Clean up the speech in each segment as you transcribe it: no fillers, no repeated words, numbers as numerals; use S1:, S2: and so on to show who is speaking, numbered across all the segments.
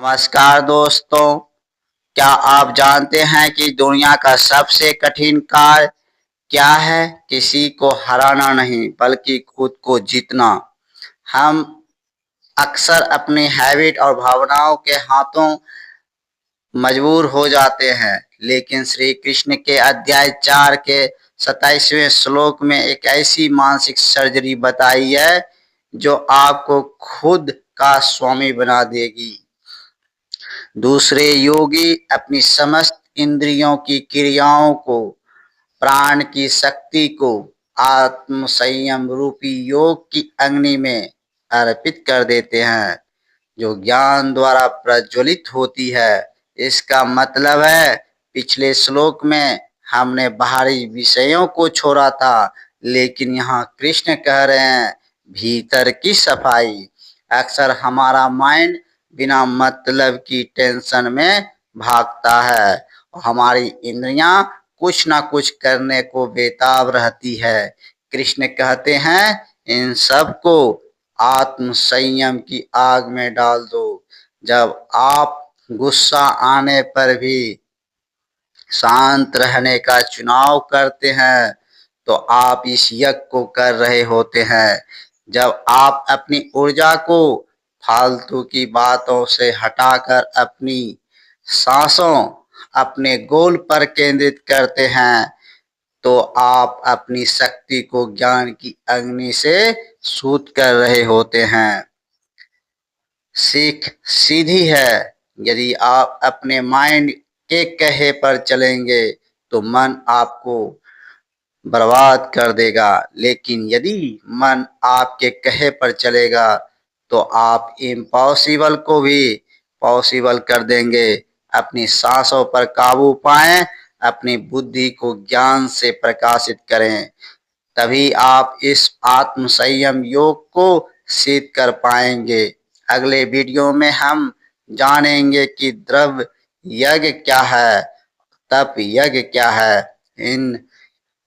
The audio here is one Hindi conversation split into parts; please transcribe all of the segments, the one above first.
S1: नमस्कार दोस्तों, क्या आप जानते हैं कि दुनिया का सबसे कठिन कार्य क्या है? किसी को हराना नहीं, बल्कि खुद को जीतना। हम अक्सर अपनी हैबिट और भावनाओं के हाथों मजबूर हो जाते हैं, लेकिन श्री कृष्ण के अध्याय 4 के 27वें श्लोक में एक ऐसी मानसिक सर्जरी बताई है जो आपको खुद का स्वामी बना देगी। दूसरे योगी अपनी समस्त इंद्रियों की क्रियाओं को, प्राण की शक्ति को आत्म संयम रूपी योग की अग्नि में अर्पित कर देते हैं, जो ज्ञान द्वारा प्रज्वलित होती है। इसका मतलब है, पिछले श्लोक में हमने बाहरी विषयों को छोड़ा था, लेकिन यहाँ कृष्ण कह रहे हैं भीतर की सफाई। अक्सर हमारा माइंड बिना मतलब की टेंशन में भागता है और हमारी इंद्रियां कुछ ना कुछ करने को बेताब रहती है। कृष्ण कहते हैं इन सब को आत्म संयम की आग में डाल दो। जब आप गुस्सा आने पर भी शांत रहने का चुनाव करते हैं तो आप इस यज्ञ को कर रहे होते हैं। जब आप अपनी ऊर्जा को फालतू की बातों से हटाकर अपनी सांसों, अपने गोल पर केंद्रित करते हैं तो आप अपनी शक्ति को ज्ञान की अग्नि से शुद्ध कर रहे होते हैं। सीख सीधी है, यदि आप अपने माइंड के कहे पर चलेंगे तो मन आपको बर्बाद कर देगा, लेकिन यदि मन आपके कहे पर चलेगा तो आप इम्पॉसिबल को भी पॉसिबल कर देंगे। अपनी सांसों पर काबू पाएं, अपनी बुद्धि को ज्ञान से प्रकाशित करें, तभी आप इस आत्म संयम योग को सिद्ध कर पाएंगे। अगले वीडियो में हम जानेंगे कि द्रव्य यज्ञ क्या है, तप यज्ञ क्या है। इन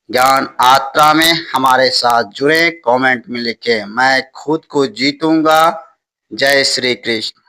S1: ज्ञान यात्रा में हमारे साथ जुड़े, कमेंट में लिखें, मैं खुद को जीतूंगा। जय श्री कृष्ण।